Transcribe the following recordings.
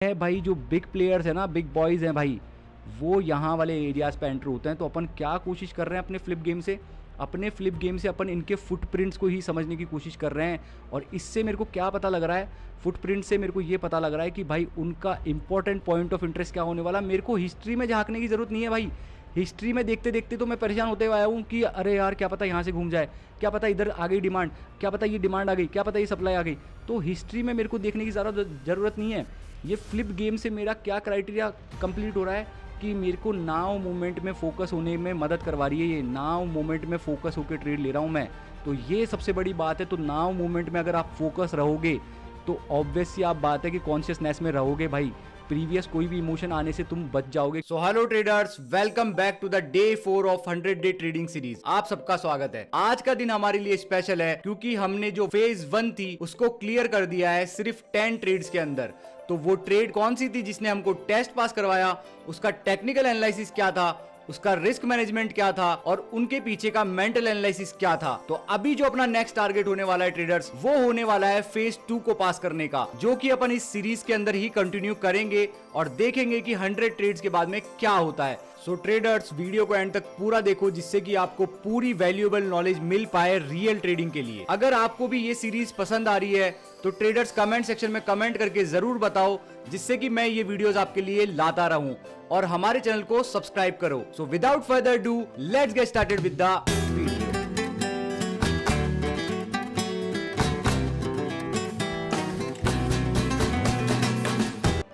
है भाई, जो बिग प्लेयर्स है ना, बिग बॉयज़ हैं भाई, वो यहाँ वाले एरियाज़ पे एंटर होते हैं। तो अपन क्या कोशिश कर रहे हैं अपने फ्लिप गेम से अपन इनके फुटप्रिंट्स को ही समझने की कोशिश कर रहे हैं। और इससे मेरे को क्या पता लग रहा है, फुटप्रिंट से मेरे को ये पता लग रहा है कि भाई उनका इंपॉर्टेंट पॉइंट ऑफ इंटरेस्ट क्या होने वाला। मेरे को हिस्ट्री में झांकने की ज़रूरत नहीं है भाई। हिस्ट्री में देखते देखते तो मैं परेशान होते हुए आया हूँ कि अरे यार क्या पता यहाँ से घूम जाए, क्या पता इधर आ गई डिमांड, क्या पता ये डिमांड आ गई, क्या पता ये सप्लाई आ गई। तो हिस्ट्री में मेरे को देखने की ज़्यादा ज़रूरत नहीं है। ये फ्लिप गेम से मेरा क्या क्राइटेरिया कंप्लीट हो रहा है कि मेरे को नाव मूवमेंट में फोकस होने में मदद करवा रही है। ये नाव मूवमेंट में फोकस होकर ट्रेड ले रहा हूँ मैं, तो ये सबसे बड़ी बात है। तो नाव मूवमेंट में अगर आप फोकस रहोगे तो ऑब्वियस सी आप बात है कि कॉन्शियसनेस में रहोगे भाई, प्रीवियस कोई भी इमोशन आने से तुम बच जाओगे। So hello traders, welcome back to the day 4 of 100 day trading series. आप सबका स्वागत है। आज का दिन हमारे लिए स्पेशल है क्योंकि हमने जो फेज 1 थी उसको क्लियर कर दिया है सिर्फ 10 ट्रेड्स के अंदर। तो वो ट्रेड कौन सी थी जिसने हमको टेस्ट पास करवाया, उसका टेक्निकल एनालिसिस क्या था, उसका रिस्क मैनेजमेंट क्या था और उनके पीछे का मेंटल एनालिसिस क्या था। तो अभी जो अपना नेक्स्ट टारगेट होने वाला है ट्रेडर्स, वो होने वाला है फेज 2 को पास करने का, जो कि अपन इस सीरीज के अंदर ही कंटिन्यू करेंगे और देखेंगे कि 100 ट्रेड्स के बाद में क्या होता है। सो ट्रेडर्स, वीडियो को एंड तक पूरा देखो जिससे कि आपको पूरी वैल्यूएबल नॉलेज मिल पाए रियल ट्रेडिंग के लिए। अगर आपको भी ये सीरीज पसंद आ रही है तो ट्रेडर्स कमेंट सेक्शन में कमेंट करके जरूर बताओ, जिससे कि मैं ये वीडियोस आपके लिए लाता रहूं। और हमारे चैनल को सब्सक्राइब करो। So without further do, let's get started with the video.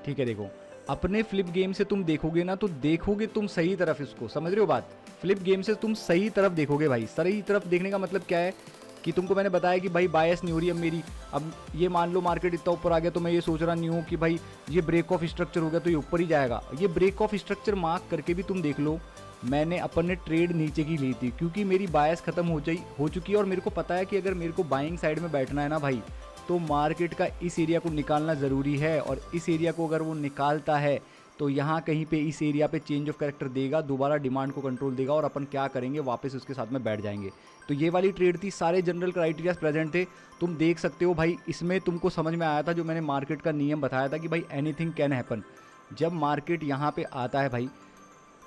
ठीक है, देखो अपने फ्लिप गेम से तुम देखोगे ना, तो देखोगे तुम सही तरफ, इसको समझ रहे हो बात। फ्लिप गेम से तुम सही तरफ देखोगे भाई। सही तरफ देखने का मतलब क्या है कि तुमको मैंने बताया कि भाई बायस नहीं हो रही है मेरी। अब ये मान लो मार्केट इतना ऊपर आ गया तो मैं ये सोच रहा नहीं हूँ कि भाई ये ब्रेक ऑफ स्ट्रक्चर हो गया तो ये ऊपर ही जाएगा। ये ब्रेक ऑफ स्ट्रक्चर मार्क करके भी तुम देख लो, मैंने अपन ने ट्रेड नीचे की ली थी क्योंकि मेरी बायस खत्म हो चुकी है। और मेरे को पता है कि अगर मेरे को बाइंग साइड में बैठना है ना भाई, तो मार्केट का इस एरिया को निकालना ज़रूरी है। और इस एरिया को अगर वो निकालता है तो यहाँ कहीं पे इस एरिया पे चेंज ऑफ कैरेक्टर देगा, दोबारा डिमांड को कंट्रोल देगा और अपन क्या करेंगे, वापस उसके साथ में बैठ जाएंगे। तो ये वाली ट्रेड थी, सारे जनरल क्राइटेरियाज प्रेजेंट थे, तुम देख सकते हो भाई। इसमें तुमको समझ में आया था जो मैंने मार्केट का नियम बताया था कि भाई एनीथिंग कैन हैपन। जब मार्केट यहाँ पे आता है भाई,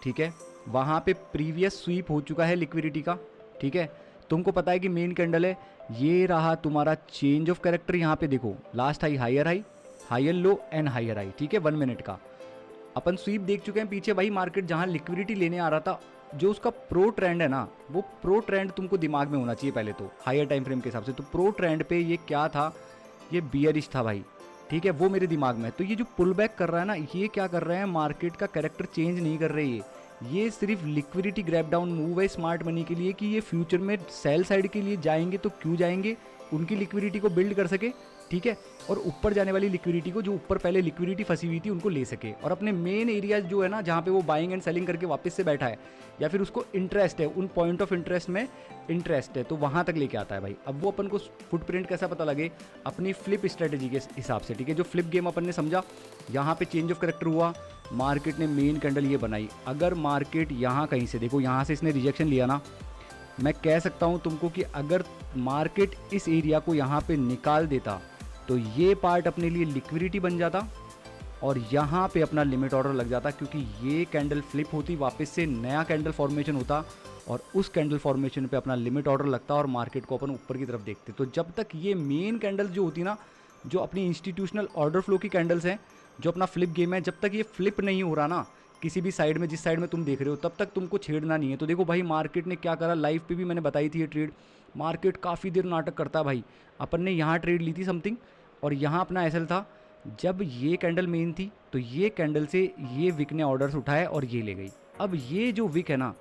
ठीक है, वहाँ पे प्रीवियस स्वीप हो चुका है लिक्विडिटी का, ठीक है। तुमको पता है कि मेन कैंडल है, ये रहा तुम्हारा चेंज ऑफ कैरेक्टर। यहाँ पे देखो last high, higher low and higher high, ठीक है, 1 मिनट का अपन स्वीप देख चुके हैं पीछे भाई। मार्केट जहाँ लिक्विडिटी लेने आ रहा था, जो उसका प्रो ट्रेंड है ना, वो प्रो ट्रेंड तुमको दिमाग में होना चाहिए पहले तो, हायर टाइम फ्रेम के हिसाब से। तो प्रो ट्रेंड पे ये क्या था, ये बियरिश था भाई, ठीक है, वो मेरे दिमाग में। तो ये जो पुल बैक कर रहा है ना, ये क्या कर रहे हैं, मार्केट का कैरेक्टर चेंज नहीं कर रही है। ये सिर्फ लिक्विडिटी ग्रैब डाउन मूव है स्मार्ट मनी के लिए कि ये फ्यूचर में सेल साइड के लिए जाएंगे तो क्यों जाएंगे, उनकी लिक्विडिटी को बिल्ड कर सके, ठीक है, और ऊपर जाने वाली लिक्विडिटी को, जो ऊपर पहले लिक्विडिटी फंसी हुई थी, उनको ले सके। और अपने मेन एरियाज जो है ना, जहाँ पे वो बाइंग एंड सेलिंग करके वापस से बैठा है, या फिर उसको इंटरेस्ट है, उन पॉइंट ऑफ इंटरेस्ट में इंटरेस्ट है, तो वहाँ तक लेके आता है भाई। अब वो अपन को फुटप्रिंट कैसा पता लगे, अपनी फ्लिप स्ट्रेटेजी के हिसाब से, ठीक है। जो फ्लिप गेम अपन ने समझा, यहाँ पे चेंज ऑफ कैरेक्टर हुआ, मार्केट ने मेन कैंडल ये बनाई। अगर मार्केट यहाँ कहीं से, देखो यहाँ से इसने रिजेक्शन लिया ना, मैं कह सकता हूँ तुमको कि अगर मार्केट इस एरिया को यहाँ पे निकाल देता तो ये पार्ट अपने लिए लिक्विडिटी बन जाता और यहाँ पे अपना लिमिट ऑर्डर लग जाता, क्योंकि ये कैंडल फ्लिप होती, वापस से नया कैंडल फॉर्मेशन होता और उस कैंडल फॉर्मेशन पे अपना लिमिट ऑर्डर लगता और मार्केट को अपन ऊपर की तरफ देखते। तो जब तक ये मेन कैंडल जो होती ना, जो अपनी इंस्टीट्यूशनल ऑर्डर फ्लो की कैंडल्स हैं, जो अपना फ्लिप गेम है, जब तक ये फ्लिप नहीं हो रहा ना किसी भी साइड में, जिस साइड में तुम देख रहे हो, तब तक तुमको छेड़ना नहीं है। तो देखो भाई मार्केट ने क्या करा, लाइव पे भी मैंने बताई थी ये ट्रेड। मार्केट काफ़ी देर नाटक करता भाई। अपन ने यहाँ ट्रेड ली थी समथिंग और यहाँ अपना एसएल था। जब ये कैंडल मेन थी तो ये कैंडल से ये विक ने ऑर्डर्स उठाए और ये ले गई। अब ये जो विक है ना,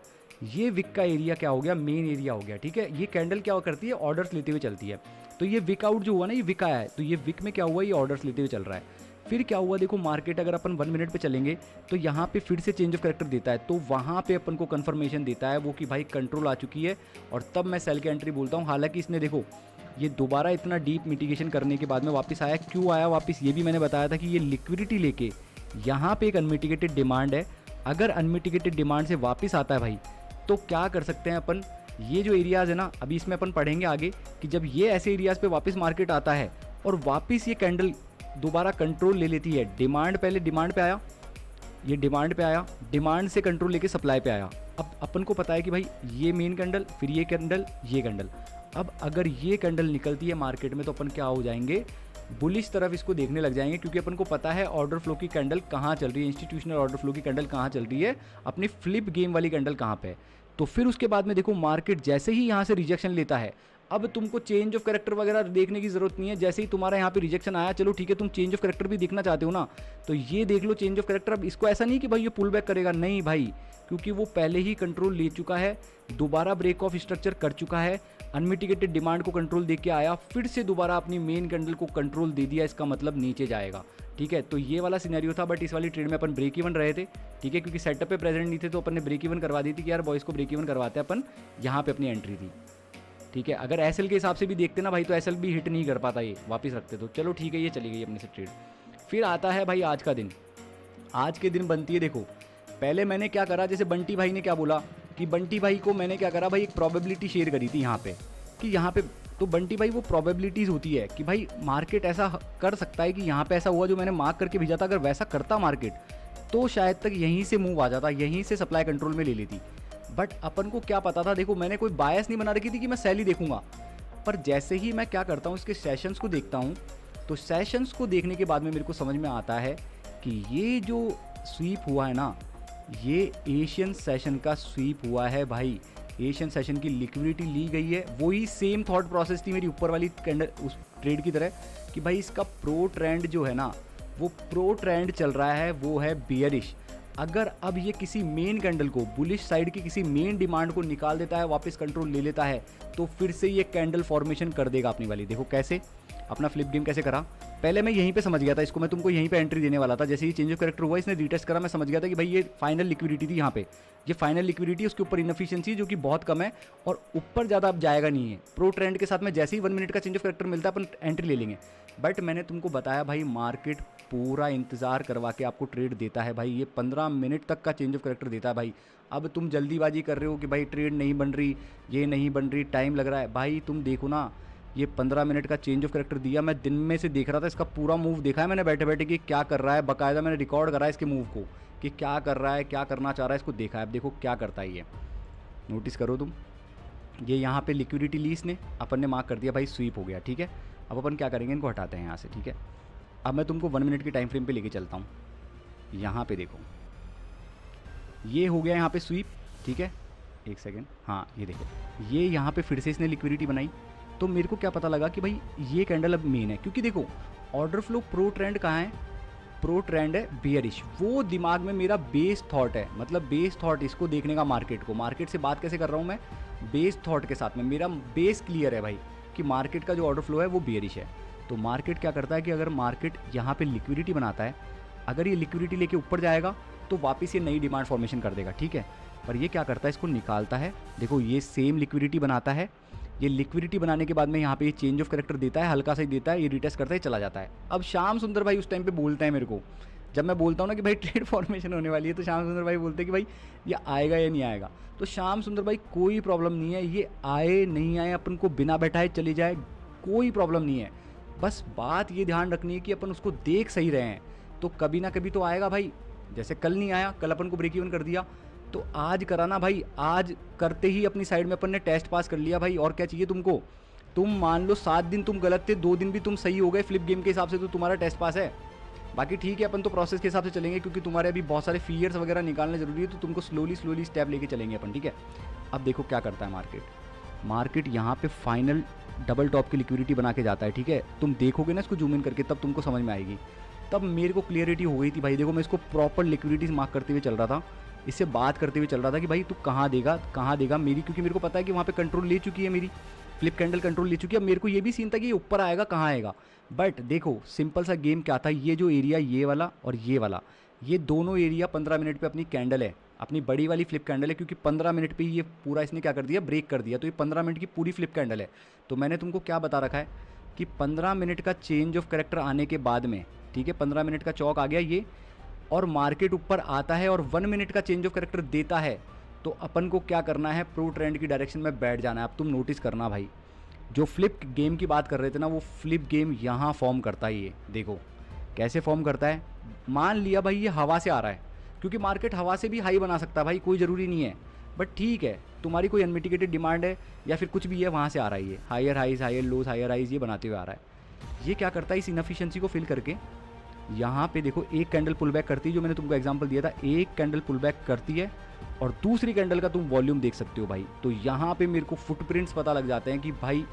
ये विक का एरिया क्या हो गया, मेन एरिया हो गया, ठीक है। ये कैंडल क्या करती है, ऑर्डर्स लेते हुए चलती है। तो ये विक आउट जो हुआ ना, ये विक आया है, तो ये विक में क्या हुआ, ये ऑर्डर्स लेते हुए चल रहा है। फिर क्या हुआ, देखो मार्केट अगर अपन 1 मिनट पे चलेंगे तो यहाँ पे फिर से चेंज ऑफ कैरेक्टर देता है, तो वहाँ पे अपन को कंफर्मेशन देता है वो कि भाई कंट्रोल आ चुकी है, और तब मैं सेल की एंट्री बोलता हूँ। हालांकि इसने देखो ये दोबारा इतना डीप मिटिगेशन करने के बाद में वापस आया, क्यों आया वापस, ये भी मैंने बताया था कि ये लिक्विडिटी लेके यहाँ पे एक अनमिटिगेटेड डिमांड है। अगर अनमिटिगेटेड डिमांड से वापस आता है भाई, तो क्या कर सकते हैं अपन, ये जो एरियाज़ है ना, अभी इसमें अपन पढ़ेंगे आगे कि जब ये ऐसे एरियाज़ पे वापस मार्केट आता है और वापस ये कैंडल दोबारा कंट्रोल ले लेती है। डिमांड, पहले डिमांड पे आया, ये डिमांड पे आया, डिमांड से कंट्रोल लेके सप्लाई पे आया। अब अपन को पता है कि भाई ये मेन कैंडल, फिर ये कैंडल, ये कैंडल। अब अगर ये कैंडल निकलती है मार्केट में तो अपन क्या हो जाएंगे, बुलिश तरफ इसको देखने लग जाएंगे, क्योंकि अपन को पता है ऑर्डर फ्लो की कैंडल कहाँ चल रही है, इंस्टीट्यूशनल ऑर्डर फ्लो की कैंडल कहाँ चल रही है, अपनी फ्लिप गेम वाली कैंडल कहाँ पे है। तो फिर उसके बाद में देखो मार्केट जैसे ही यहाँ से रिजेक्शन लेता है, अब तुमको चेंज ऑफ कैरेक्टर वगैरह देखने की जरूरत नहीं है। जैसे ही तुम्हारा यहाँ पे रिजेक्शन आया, चलो ठीक है तुम चेंज ऑफ कैरेक्टर भी देखना चाहते हो ना, तो ये देख लो चेंज ऑफ कैरेक्टर। अब इसको ऐसा नहीं कि भाई ये पुल बैक करेगा, नहीं भाई, क्योंकि वो पहले ही कंट्रोल ले चुका है, दोबारा ब्रेक ऑफ स्ट्रक्चर कर चुका है, अनमिटिगेटेड डिमांड को कंट्रोल दे के आया, फिर से दोबारा अपनी मेन कैंडल को कंट्रोल दे दिया, इसका मतलब नीचे जाएगा। ठीक है, तो ये वाला सिनेरियो था। बट इस वाली ट्रेड में अपन ब्रेक इवन रहे थे, ठीक है, क्योंकि सेटअप पे प्रेजेंट नहीं थे, तो अपन ने ब्रेक इवन करवा दी थी कि यार बॉयज़ को ब्रेक इवन करवाते हैं अपन, यहाँ पे अपनी एंट्री थी। ठीक है, अगर एसएल के हिसाब से भी देखते ना भाई, तो एसएल भी हिट नहीं कर पाता, ये वापस रखते। तो चलो ठीक है, ये चली गई अपने से ट्रेड। फिर आता है भाई आज का दिन। आज के दिन बनती है, देखो पहले मैंने क्या करा, जैसे बंटी भाई ने क्या बोला कि बंटी भाई को मैंने क्या करा भाई, एक प्रोबेबिलिटी शेयर करी थी यहाँ पे कि यहाँ पे, तो बंटी भाई वो प्रोबेबिलिटीज़ होती है कि भाई मार्केट ऐसा कर सकता है कि यहाँ पे ऐसा हुआ जो मैंने मार्क करके भेजा था, अगर वैसा करता मार्केट तो शायद तक यहीं से मूव आ जाता, यहीं से सप्लाई कंट्रोल में ले लेती। बट अपन को क्या पता था, देखो मैंने कोई बायस नहीं बना रखी थी कि मैं सेल ही देखूंगा, पर जैसे ही मैं क्या करता हूँ इसके सेशंस को देखता हूँ, तो सेशंस को देखने के बाद में मेरे को समझ में आता है कि ये जो स्वीप हुआ है ना, ये एशियन सेशन का स्वीप हुआ है भाई। एशियन सेशन की लिक्विडिटी ली गई है, वही सेम थॉट प्रोसेस थी मेरी ऊपर वाली कैंडल उस ट्रेड की तरह कि भाई इसका प्रो ट्रेंड जो है ना, वो प्रो ट्रेंड चल रहा है, वो है बियरिश। अगर अब ये किसी मेन कैंडल को, बुलिश साइड की किसी मेन डिमांड को निकाल देता है, वापस कंट्रोल ले लेता है, तो फिर से ये कैंडल फॉर्मेशन कर देगा अपनी वाली। देखो कैसे अपना फ्लिप गेम कैसे करा, पहले मैं यहीं पे समझ गया था इसको, मैं तुमको यहीं पे एंट्री देने वाला था। जैसे ही चेंज ऑफ कैरेक्टर हुआ, इसने रीटेस्ट करा, मैं समझ गया था कि भाई ये फाइनल लिक्विडिटी थी, यहाँ पे ये फाइनल लिक्विडिटी, उसके ऊपर इनएफिशिएंसी जो कि बहुत कम है और ऊपर ज़्यादा अब जाएगा नहीं है। प्रो ट्रेंड के साथ में जैसे ही 1 मिनट का चेंज ऑफ कैरेक्टर मिलता है अपन एंट्री ले लेंगे। बट मैंने तुमको बताया भाई मार्केट पूरा इंतज़ार करवा के आपको ट्रेड देता है भाई, ये 15 मिनट तक का चेंज ऑफ कैरेक्टर देता है भाई। अब तुम जल्दीबाजी कर रहे हो कि भाई ट्रेड नहीं बन रही, ये नहीं बन रही, टाइम लग रहा है, भाई तुम देखो ना, ये 15 मिनट का चेंज ऑफ कैरेक्टर दिया, मैं दिन में से देख रहा था, इसका पूरा मूव देखा है मैंने बैठे बैठे कि क्या कर रहा है, बाकायदा मैंने रिकॉर्ड करा है इसके मूव को कि क्या कर रहा है, क्या करना चाह रहा है, इसको देखा है। अब देखो क्या करता है ये, नोटिस करो तुम, ये यहाँ पे लिक्विडिटी ली इसने, अपन ने मार्क कर दिया भाई स्वीप हो गया। ठीक है, अब अपन क्या करेंगे, इनको हटाते हैं यहाँ से। ठीक है, अब मैं तुमको 1 मिनट की टाइम फ्रेम पे लेके चलता हूँ। यहाँ पे देखो ये हो गया यहाँ पे स्वीप। ठीक है, एक सेकेंड, हाँ ये देखो, ये यहाँ पे फिर से इसने लिक्विडिटी बनाई। तो मेरे को क्या पता लगा कि भाई ये कैंडल अब मेन है, क्योंकि देखो ऑर्डर फ्लो प्रो ट्रेंड कहाँ है, प्रो ट्रेंड है बियरिश, वो दिमाग में मेरा बेस थॉट है, मतलब बेस थॉट इसको देखने का, मार्केट को, मार्केट से बात कैसे कर रहा हूँ मैं, बेस थॉट के साथ में मेरा बेस क्लियर है भाई कि मार्केट का जो ऑर्डर फ्लो है वो बियरिश है। तो मार्केट क्या करता है कि अगर मार्केट यहाँ पे लिक्विडिटी बनाता है, अगर ये लिक्विडिटी लेके ऊपर जाएगा तो वापस ये नई डिमांड फॉर्मेशन कर देगा। ठीक है, पर ये क्या करता है, इसको निकालता है, देखो ये सेम लिक्विडिटी बनाता है, ये लिक्विडिटी बनाने के बाद में यहाँ पे ये चेंज ऑफ कैरेक्टर देता है, हल्का सा ही देता है, ये रिटेस्ट करता है, चला जाता है। अब श्याम सुंदर भाई उस टाइम पे बोलते हैं मेरे को, जब मैं बोलता हूँ ना कि भाई ट्रेड फॉर्मेशन होने वाली है, तो श्याम सुंदर भाई बोलते हैं कि भाई ये आएगा या नहीं आएगा। तो श्याम सुंदर भाई कोई प्रॉब्लम नहीं है, ये आए नहीं आए, अपन को बिना बैठाए चले जाए, कोई प्रॉब्लम नहीं है। बस बात ये ध्यान रखनी है कि अपन उसको देख सही रहे हैं, तो कभी ना कभी तो आएगा भाई। जैसे कल नहीं आया, कल अपन को ब्रेक इवन कर दिया, तो आज कराना भाई, आज करते ही अपनी साइड में अपन ने टेस्ट पास कर लिया भाई। और क्या चाहिए तुमको, तुम मान लो 7 दिन तुम गलत थे, 2 दिन भी तुम सही हो गए फ्लिप गेम के हिसाब से, तो तुम्हारा टेस्ट पास है। बाकी ठीक है, अपन तो प्रोसेस के हिसाब से चलेंगे, क्योंकि तुम्हारे अभी बहुत सारे फीयर्स वगैरह निकालने जरूरी है, तो तुमको स्लोली स्टेप लेके चलेंगे अपन। ठीक है, अब देखो क्या करता है मार्केट यहाँ पे फाइनल डबल टॉप की लिक्विडिटी बना के जाता है। ठीक है, तुम देखोगे ना इसको जूम इन करके, तब तुमको समझ में आएगी। तब मेरे को क्लियरिटी हो गई थी भाई। देखो मैं इसको प्रॉपर लिक्विडिटी मार्क करते हुए चल रहा था, इससे बात करते हुए चल रहा था कि भाई तू कहाँ देगा मेरी, क्योंकि मेरे को पता है कि वहाँ पे कंट्रोल ले चुकी है मेरी फ्लिप कैंडल, कंट्रोल ले चुकी है। अब मेरे को ये भी सीन था कि ये ऊपर आएगा कहाँ आएगा, बट देखो सिंपल सा गेम क्या था, ये जो एरिया ये वाला और ये वाला, ये दोनों एरिया 15 मिनट पे अपनी कैंडल है, अपनी बड़ी वाली फ्लिप कैंडल है, क्योंकि 15 मिनट पे ये पूरा इसने क्या कर दिया, ब्रेक कर दिया। तो ये 15 मिनट की पूरी फ्लिप कैंडल है। तो मैंने तुमको क्या बता रखा है कि 15 मिनट का चेंज ऑफ कैरेक्टर आने के बाद में, ठीक है, 15 मिनट का चौक आ गया ये, और मार्केट ऊपर आता है और 1 मिनट का चेंज ऑफ कैरेक्टर देता है, तो अपन को क्या करना है, प्रो ट्रेंड की डायरेक्शन में बैठ जाना है। अब तुम नोटिस करना भाई, जो फ्लिप गेम की बात कर रहे थे ना, वो फ्लिप गेम यहाँ फॉर्म करता है। ये देखो कैसे फॉर्म करता है, मान लिया भाई ये हवा से आ रहा है, क्योंकि मार्केट हवा से भी हाई बना सकता है भाई, कोई ज़रूरी नहीं है, बट ठीक है तुम्हारी कोई अनमिटिगेटेड डिमांड है या फिर कुछ भी है, वहाँ से आ रहा है ये higher highs higher lows higher highs ये बनाते हुए आ रहा है। ये क्या करता है, इस इनफिशिएंसी को फिल करके यहाँ पे देखो एक कैंडल पुल बैक करती है, जो मैंने तुमको एग्जांपल दिया था, एक कैंडल पुल बैक करती है और दूसरी कैंडल का तुम वॉल्यूम देख सकते हो भाई। तो यहाँ पे मेरे को फुटप्रिंट्स पता लग जाते हैं कि भाई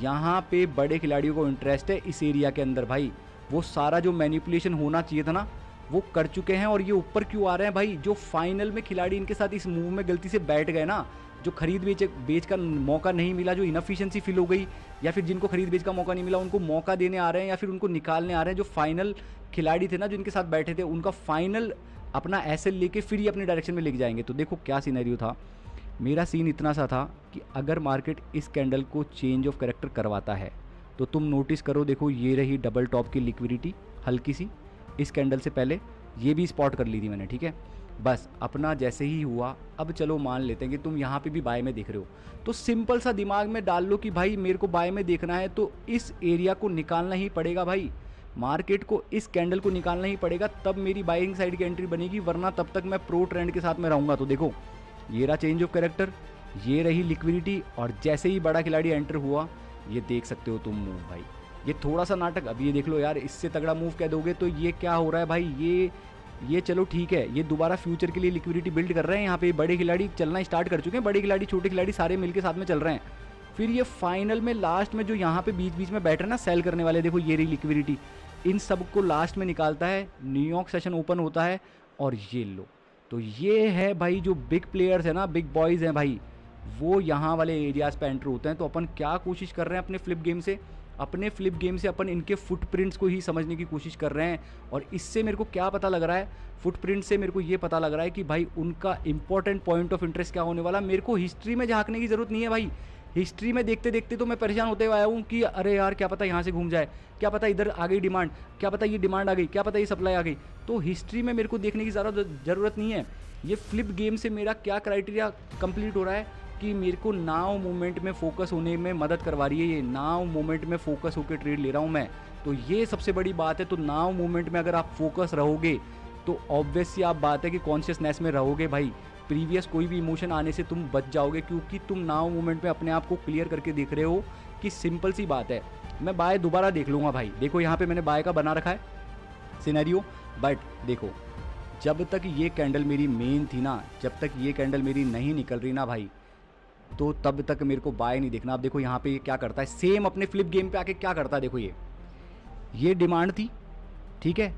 यहाँ पे बड़े खिलाड़ियों को इंटरेस्ट है इस एरिया के अंदर भाई। वो सारा जो मैनिपुलेशन होना चाहिए था ना वो कर चुके हैं, और ये ऊपर क्यों आ रहे हैं भाई, जो फाइनल में खिलाड़ी इनके साथ इस मूव में गलती से बैठ गए ना, जो खरीद बेच का मौका नहीं मिला, जो इनफिशिएंसी फील हो गई, या फिर जिनको खरीद बेच का मौका नहीं मिला उनको मौका देने आ रहे हैं या फिर उनको निकालने आ रहे हैं। जो फाइनल खिलाड़ी थे ना जो इनके साथ बैठे थे, उनका फाइनल अपना एसएल लेके फिर ही अपनी डायरेक्शन में लेके जाएंगे। तो देखो क्या सिनेरियो था, मेरा सीन इतना सा था कि अगर मार्केट इस कैंडल को चेंज ऑफ कैरेक्टर करवाता है तो तुम नोटिस करो, देखो ये रही डबल टॉप की लिक्विडिटी हल्की सी इस कैंडल से पहले, ये भी स्पॉट कर ली थी मैंने, ठीक है। बस अपना जैसे ही हुआ, अब चलो मान लेते हैं कि तुम यहाँ पे भी बाय में देख रहे हो, तो सिंपल सा दिमाग में डाल लो कि भाई मेरे को बाय में देखना है तो इस एरिया को निकालना ही पड़ेगा भाई, मार्केट को इस कैंडल को निकालना ही पड़ेगा, तब मेरी बाइंग साइड की एंट्री बनेगी, वरना तब तक मैं प्रो ट्रेंड के साथ में रहूँगा। तो देखो ये रहा चेंज ऑफ कैरेक्टर, ये रही लिक्विडिटी, और जैसे ही बड़ा खिलाड़ी एंटर हुआ ये देख सकते हो तुम मूव भाई। ये थोड़ा सा नाटक, अब ये देख लो यार, इससे तगड़ा मूव कह दोगे तो ये क्या हो रहा है भाई, ये चलो ठीक है, ये दोबारा फ्यूचर के लिए लिक्विडिटी बिल्ड कर रहे हैं, यहाँ पे बड़े खिलाड़ी चलना स्टार्ट कर चुके हैं, बड़े खिलाड़ी छोटे खिलाड़ी सारे मिलके साथ में चल रहे हैं। फिर ये फाइनल में लास्ट में जो यहाँ पे बीच बीच में बैठ रहे हैं ना सेल करने वाले, देखो ये रही लिक्विडिटी, इन सब को लास्ट में निकालता है, न्यूयॉर्क सेशन ओपन होता है और ये लो। तो ये है भाई जो बिग प्लेयर्स है ना, बिग बॉयज़ हैं भाई, वो यहाँ वाले एरियाज़ पे एंटर होते हैं। तो अपन क्या कोशिश कर रहे हैं अपने फ्लिप गेम से, अपने फ्लिप गेम से अपन इनके फुटप्रिंट्स को ही समझने की कोशिश कर रहे हैं। और इससे मेरे को क्या पता लग रहा है, फुटप्रिंट से मेरे को ये पता लग रहा है कि भाई उनका इंपॉर्टेंट पॉइंट ऑफ इंटरेस्ट क्या होने वाला। मेरे को हिस्ट्री में झांकने की ज़रूरत नहीं है भाई, हिस्ट्री में देखते देखते तो मैं परेशान होते हुए आया हूँ कि अरे यार क्या पता यहाँ से घूम जाए, क्या पता इधर आ गई डिमांड, क्या पता ये डिमांड आ गई, क्या पता ये सप्लाई आ गई। तो हिस्ट्री में मेरे को देखने की ज़्यादा ज़रूरत नहीं है। ये फ्लिप गेम से मेरा क्या क्राइटेरिया कंप्लीट हो रहा है कि मेरे को नाउ मूवमेंट में फोकस होने में मदद करवा रही है, ये नाउ मूवमेंट में फोकस होकर ट्रेड ले रहा हूँ मैं। तो ये सबसे बड़ी बात है। तो नाउ मूवमेंट में अगर आप फोकस रहोगे तो ऑब्वियस सी आप बात है कि कॉन्शियसनेस में रहोगे भाई, प्रीवियस कोई भी इमोशन आने से तुम बच जाओगे, क्योंकि तुम नाउ मूवमेंट में अपने आप को क्लियर करके देख रहे हो कि सिंपल सी बात है, मैं बाय दोबारा देख लूँगा भाई। देखो यहाँ पे मैंने बाय का बना रखा है सिनेरियो, बट देखो जब तक ये कैंडल मेरी मेन थी ना, जब तक ये कैंडल मेरी नहीं निकल रही ना भाई, तो तब तक मेरे को बाय नहीं देखना। अब देखो यहाँ पे ये क्या करता है, सेम अपने फ्लिप गेम पे आके क्या करता है, देखो ये डिमांड थी, ठीक है,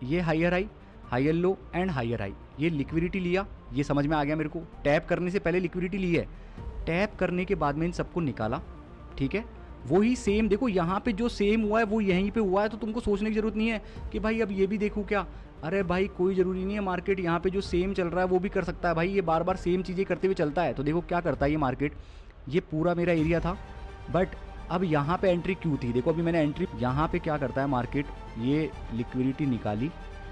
ये higher high higher low and higher high, ये लिक्विडिटी लिया, ये समझ में आ गया मेरे को। टैप करने से पहले लिक्विडिटी ली है, टैप करने के बाद में इन सबको निकाला, ठीक है। वही सेम देखो यहाँ पे जो सेम हुआ है वो यहीं पे हुआ है, तो तुमको सोचने की ज़रूरत नहीं है कि भाई अब ये भी देखूँ क्या। अरे भाई कोई ज़रूरी नहीं है, मार्केट यहाँ पे जो सेम चल रहा है वो भी कर सकता है भाई, ये बार बार सेम चीज़ें करते हुए चलता है। तो देखो क्या करता है ये मार्केट, ये पूरा मेरा एरिया था, बट अब यहाँ पे एंट्री क्यों थी, देखो अभी मैंने एंट्री, यहाँ पे क्या करता है मार्केट, ये लिक्विडिटी निकाली,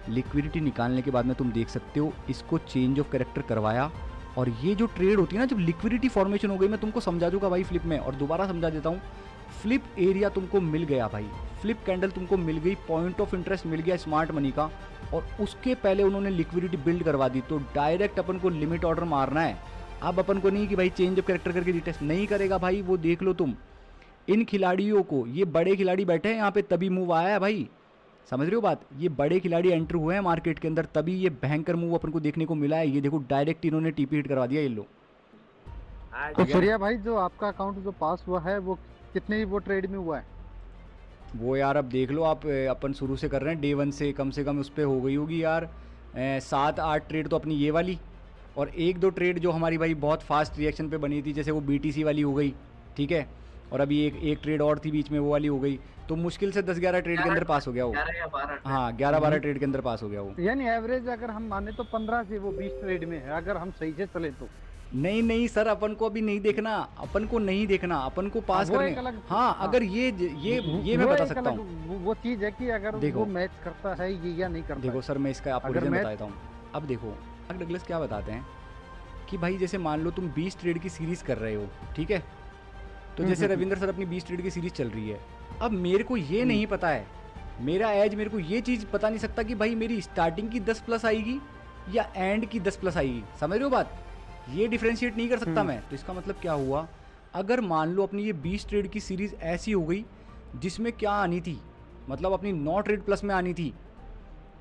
लिक्विडिटी निकालने के बाद में तुम देख सकते हो इसको चेंज ऑफ कैरेक्टर करवाया, और ये जो ट्रेड होती है ना जब लिक्विडिटी फॉर्मेशन हो गई, मैं तुमको समझा दूंगा भाई फ्लिप में, और दोबारा समझा देता हूँ। फ्लिप एरिया तुमको मिल गया भाई, फ्लिप कैंडल तुमको मिल गई, पॉइंट ऑफ इंटरेस्ट मिल गया स्मार्ट मनी का, और उसके पहले उन्होंने लिक्विडिटी बिल्ड करवा दी। तो डायरेक्ट अपन को लिमिट ऑर्डर मारना है। अब अपन को नहीं कि भाई चेंज ऑफ कैरेक्टर करके रिटेस्ट नहीं करेगा भाई, वो देख लो तुम इन खिलाड़ियों को, ये बड़े खिलाड़ी बैठे हैं यहाँ पे तभी मूव आया है भाई, समझ रहे हो बात, ये बड़े खिलाड़ी एंटर हुए हैं मार्केट के अंदर तभी ये भयंकर मूव अपन को देखने को मिला है। ये देखो डायरेक्ट इन्होंने टीपी हिट करवा दिया ये लो। तो सूर्या भाई जो आपका अकाउंट जो पास हुआ है वो कितने वो ट्रेड में हुआ है? वो यार अब देख लो आप, अपन शुरू से कर रहे हैं डे 1 से कम उस पर हो गई होगी यार 7-8 ट्रेड तो अपनी ये वाली, और 1-2 ट्रेड जो हमारी भाई बहुत फास्ट रिएक्शन पे बनी थी, जैसे वो BTC वाली हो गई, ठीक है, और अभी एक ट्रेड और थी बीच में वो वाली हो गई। तो मुश्किल से 10-11 ट्रेड के अंदर पास हो गया वो, 11 हाँ 11-12 ट्रेड के अंदर पास हो गया वो। यानी एवरेज अगर हम माने तो 15 से वो 20 ट्रेड में है अगर हम सही से चले तो। नहीं सर, अपन को अभी नहीं देखना, अपन को नहीं देखना, अपन को पास करने। हाँ अगर ये मैं बता सकता हूँ वो चीज है कि अगर वो मैच करता है ये या नहीं करता। देखो सर मैं इसका आपको रीजन बता देता हूँ। अब देखो डगलस क्या बताते हैं कि भाई जैसे मान लो तुम 20 ट्रेड की सीरीज कर रहे हो, ठीक है, तो जैसे रविंद्र सर अपनी 20 ट्रेड की सीरीज चल रही है, अब मेरे को ये नहीं पता है मेरा एज मेरे को ये चीज़ बता नहीं सकता कि भाई मेरी स्टार्टिंग की 10 प्लस आएगी या एंड की 10 प्लस आएगी, समझ रहे हो बात? ये डिफ्रेंशिएट नहीं कर सकता मैं। तो इसका मतलब क्या हुआ, अगर मान लो अपनी ये 20 ट्रेड की सीरीज़ ऐसी हो गई जिसमें क्या आनी थी, मतलब अपनी 9 ट्रेड प्लस में आनी थी,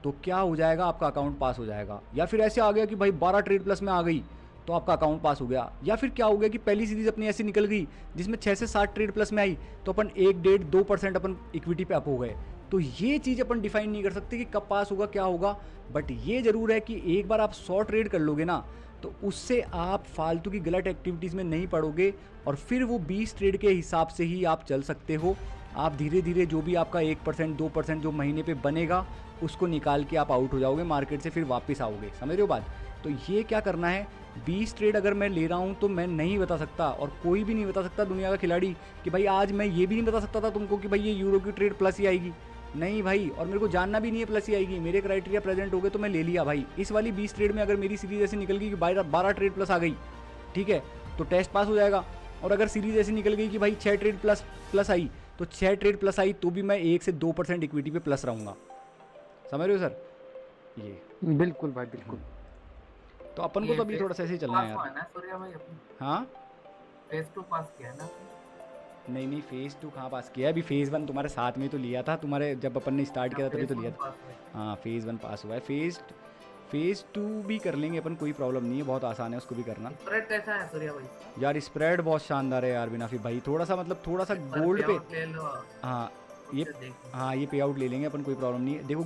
तो क्या हो जाएगा, आपका अकाउंट पास हो जाएगा। या फिर ऐसे आ गया कि भाई 12 ट्रेड प्लस में आ गई तो आपका अकाउंट पास हो गया। या फिर क्या हो गया कि पहली सीरीज अपनी ऐसी निकल गई जिसमें 6 से 7 ट्रेड प्लस में आई तो अपन 1, 1.5, 2% अपन इक्विटी पे अप हो गए। तो ये चीज़ अपन डिफाइन नहीं कर सकते कि कब पास होगा क्या होगा, बट ये ज़रूर है कि एक बार आप 100 ट्रेड कर लोगे ना तो उससे आप फालतू की गलत एक्टिविटीज़ में नहीं पड़ोगे और फिर वो 20 ट्रेड के हिसाब से ही आप चल सकते हो। आप धीरे धीरे जो भी आपका 1%, 2% जो महीने पे बनेगा उसको निकाल के आप आउट हो जाओगे मार्केट से, फिर वापस आओगे, समझ रहे हो बात? तो ये क्या करना है, 20 ट्रेड अगर मैं ले रहा हूँ तो मैं नहीं बता सकता, और कोई भी नहीं बता सकता दुनिया का खिलाड़ी कि भाई आज मैं ये भी नहीं बता सकता था तुमको कि भाई ये यूरो की ट्रेड प्लस ही आएगी, नहीं भाई, और मेरे को जानना भी नहीं है प्लस ही आएगी। मेरे क्राइटेरिया प्रेजेंट हो गए तो मैं ले लिया भाई। इस वाली 20 ट्रेड में अगर मेरी सीरीज ऐसी निकल गई कि 12 ट्रेड प्लस आ गई, ठीक है, तो टेस्ट पास हो जाएगा। और अगर सीरीज ऐसी निकल गई कि भाई 6 ट्रेड प्लस आई तो 6 ट्रेड प्लस आई तो भी मैं 1 से 2% इक्विटी पे प्लस रहूँगा, समझ रहे हो सर? ये बिल्कुल भाई बिल्कुल। तो अपन को तो अभी थोड़ा सा ऐसे ही चलना है यार। सूर्या भाई अपनी हाँ, फेज 2 पास किया है ना? नहीं फेज़ 2 कहाँ पास किया, अभी फेज़ 1 तुम्हारे साथ में तो लिया था, तुम्हारे जब अपन ने स्टार्ट किया था तभी तो लिया था। हाँ, फेज़ 1 पास हुआ है, फेज़ 2 भी कर लेंगे अपन, कोई प्रॉब्लम नहीं है, बहुत आसान है उसको भी करना। स्प्रेड कैसा है सूर्या भाई? यार स्प्रेड बहुत शानदार है यार बिनाफी भाई, थोड़ा सा मतलब थोड़ा सा गोल्ड पे, ले लो। हाँ ये, देखो हाँ ये पे आउट ले लेंगे अपन, कोई प्रॉब्लम नहीं है। देखो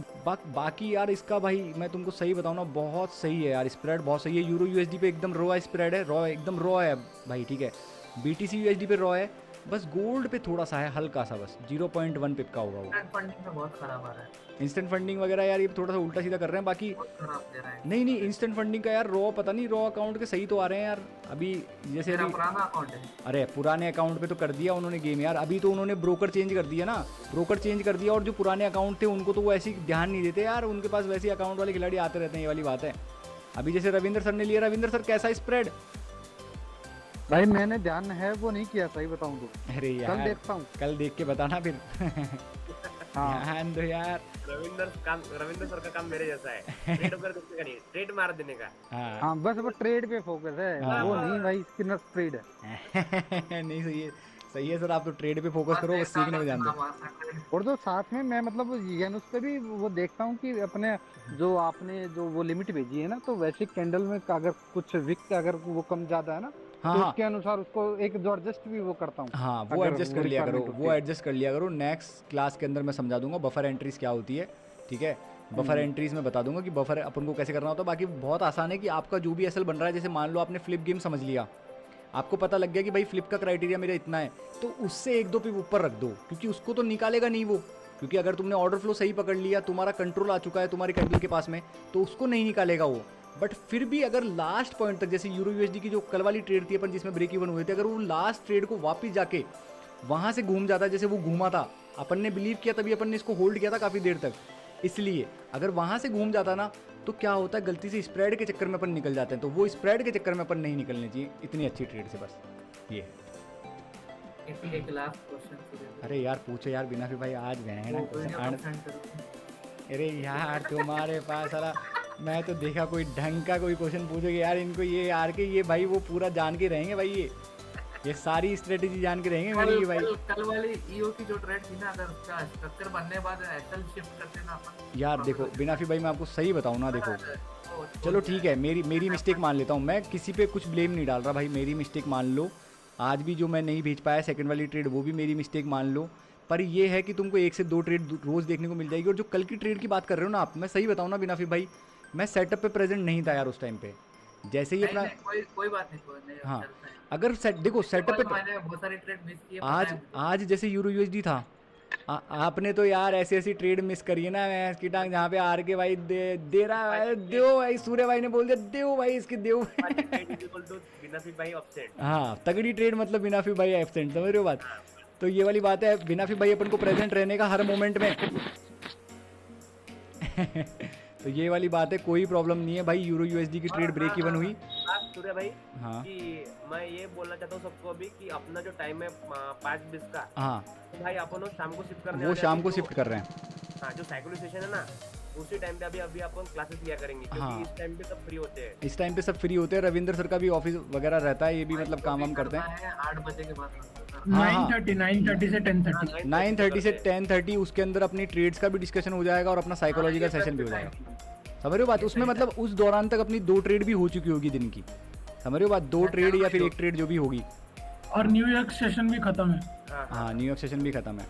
बाकी यार इसका भाई मैं तुमको सही बताऊँ ना, बहुत सही है यार, स्प्रेड बहुत सही है। यूरो यूएसडी पे एकदम रॉ स्प्रेड है, रॉ एकदम रॉ है भाई, ठीक है। बीटीसी यूएसडी पे रॉ है, बस गोल्ड पे थोड़ा सा है हल्का सा, बस 0.1 पिप का होगा वो। फंडिंग में बहुत खराब आ रहा है, इंस्टेंट फंडिंग वगैरह यार ये थोड़ा सा उल्टा सीधा कर रहे हैं बाकी। बहुत खराब दे रहा है। नहीं इंस्टेंट फंडिंग का यार रॉ पता नहीं, रॉ अकाउंट के सही तो आ रहे हैं यार अभी, जैसे मेरा अभी पुराना अकाउंट है। अरे पुराने अकाउंट पे तो कर दिया उन्होंने गेम यार, अभी तो उन्होंने ब्रोकर चेंज कर दिया ना, ब्रोकर चेंज कर दिया, और जो पुराने अकाउंट थे उनको तो वो ऐसे ही ध्यान नहीं देते यार, उनके पास वैसे ही अकाउंट वाले खिलाड़ी आते रहते हैं, ये वाली बात है। अभी जैसे रविंद्र सर ने लिया, रविंद्र सर कैसा स्प्रेड? भाई मैंने ध्यान है वो नहीं किया, सही बताऊं तो अरे यार कल देखता हूँ। कल देख के बताना फिर। हाँ ध्यान दो यार। रविंद्र सर का काम मेरे जैसा है, ट्रेड वगैरह देखने का नहीं, ट्रेड मार देने का। हाँ हाँ, बस वो ट्रेड पे फोकस है, हाँ। वो नहीं भाई स्पिनर ट्रेड है। नहीं सही है सर, आप तो ट्रेड पे फोकस करो, बस सीखने में ध्यान दो। और जो साथ में मैं मतलब उस पे भी वो देखता हूँ कि अपने जो आपने जो वो लिमिट भेजी है ना, तो वैसे कैंडल में अगर कुछ विक अगर वो कम ज्यादा है ना, हाँ तो हाँ उसके अनुसार उसको एक जो एडजस्ट भी वो करता हूँ। हाँ, वो अगर एडजस्ट कर लिया करो, requirement होती वो है। एडजस्ट कर लिया करो। नेक्स्ट क्लास के अंदर मैं समझा दूंगा बफर एंट्रीज क्या होती है, ठीक है। बफर एंट्रीज में बता दूंगा कि बफर अपन को कैसे करना होता है। बाकी बहुत आसान है कि आपका जो भी एसएल बन रहा है, जैसे मान लो आपने फ्लिप गेम समझ लिया, आपको पता लग गया कि भाई फ्लिप का क्राइटेरिया मेरा इतना है, तो उससे 1-2 पिप ऊपर रख दो, क्योंकि उसको तो निकालेगा नहीं वो, क्योंकि अगर तुमने ऑर्डर फ्लो सही पकड़ लिया, तुम्हारा कंट्रोल आ चुका है तुम्हारे कैंडल के पास में, तो उसको नहीं निकालेगा वो। बट फिर भी अगर लास्ट पॉइंट तक, जैसे यूरो यूएसडी की जो कल वाली ट्रेड थी अपन जिसमें ब्रेक इवन हुए थे, अगर वो लास्ट ट्रेड को वापस जाके वहाँ से घूम जाता है, जैसे वो घूमा था, अपन ने बिलीव किया तभी अपन ने इसको होल्ड किया था काफ़ी देर तक, इसलिए अगर वहाँ से घूम जाता ना तो क्या होता है, गलती से स्प्रेड के चक्कर में अपन निकल जाते हैं, तो वो स्प्रेड के चक्कर में अपन नहीं निकलने चाहिए इतनी अच्छी ट्रेड से, बस ये। एक लास्ट क्वेश्चन। अरे यार पूछो यार बिना फिर भाई, आज गए हैं ना क्वेश्चन। अरे यार तुम्हारे पास साला, मैं तो देखा कोई ढंग का कोई क्वेश्चन पूछोगे यार, इनको ये यार के ये भाई वो पूरा जान के रहेंगे भाई, ये सारी स्ट्रेटेजी जान के रहेंगे मेरी ये भाई। कल वाली ईओ की जो ट्रेड थी ना, अगर उसका स्ट्रक्चर बनने के बाद एसएल शिफ्ट करते ना अपन, यार देखो बिनाफी भाई, मैं आपको सही बताऊँ ना, देखो चलो ठीक है, मेरी मिस्टेक मान लेता हूँ, मैं किसी पे कुछ ब्लेम नहीं डाल रहा भाई, मेरी मिस्टेक मान लो। आज भी जो मैं नहीं भेज पाया सेकंड वाली ट्रेड, वो भी मेरी मिस्टेक मान लो, पर ये है कि तुमको 1 से 2 ट्रेड रोज़ देखने को मिल जाएगी। और जो कल की ट्रेड की बात कर रहे हो ना आप, मैं सही बताऊँ ना बिनाफी भाई, मैं सेटअप पे प्रेजेंट नहीं था यार उस टाइम पे, जैसे ही अपना कोई बात नहीं, हाँ, अगर देखो सेटअप पे मैंने बहुत सारी ट्रेड मिस की है। आज जैसे यूरो यूएसडी था, आपने तो यार ऐसी ट्रेड मिस करी है ना, मैं इसकी टांग जहाँ पे आर के भाई दे रहा है, दो भाई, सूर्य भाई ने बोल दिया दो भाई, इसके दो। हाँ, तगड़ी ट्रेड मतलब बिनाफी भाई एब्सेंट, समझ रहे हो बात? तो ये वाली बात है, बिनाफी भाई अपन को प्रेजेंट रहने का हर मोमेंट में। तो ये वाली बात है, कोई प्रॉब्लम नहीं है भाई। यूरो यूएसडी की ट्रेड ब्रेक इवन हुई। सूर्य भाई, हाँ कि मैं ये बोलना चाहता हूँ सबको अभी कि अपना जो टाइम है 5:20 का, हाँ, तो भाई अपन शाम को शिफ्ट करने वो शाम को शिफ्ट कर रहे हैं। हाँ जो साइकोलॉजी सेशन है ना उसी टाइम पे अभी अभी अपन क्लासेस लिया करेंगे क्योंकि हाँ। इस टाइम पे सब फ्री होते हैं। इस टाइम पे सब फ्री होते हैं, रविंद्र सर का भी ऑफिस वगैरह रहता है, ये भी मतलब काम वाम करते हैं। 8 बजे के बाद होता है। हाँ, हाँ। 9:30 से 10:30। हाँ, 9:30 से 10:30 उसके अंदर अपनी ट्रेड्स का भी डिस्कशन हो जाएगा और अपना साइकोलॉजी का हाँ, ये सेशन भी हो perfect जाएगा। time है। समझ रहे हो बात, उसमें मतलब उस दौरान तक अपनी 2 ट्रेड भी हो चुकी होगी दिन की। समझ रहे हो बात, 2 ट्रेड या फिर 1 ट्रेड जो भी होगी। और न्यूयॉर्क सेशन भी खत्म है। हाँ, हाँ, न्यूयॉर्क सेशन भी खत्म है,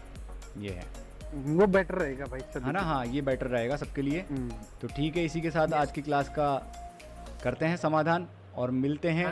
ये है। वो बेटर रहेगा भाई सभी है ना, के हाँ ये बेटर रहेगा सबके लिए। लिए। तो ठीक है, इसी के साथ आज की क्लास का करते हैं समाधान और मिलते हैं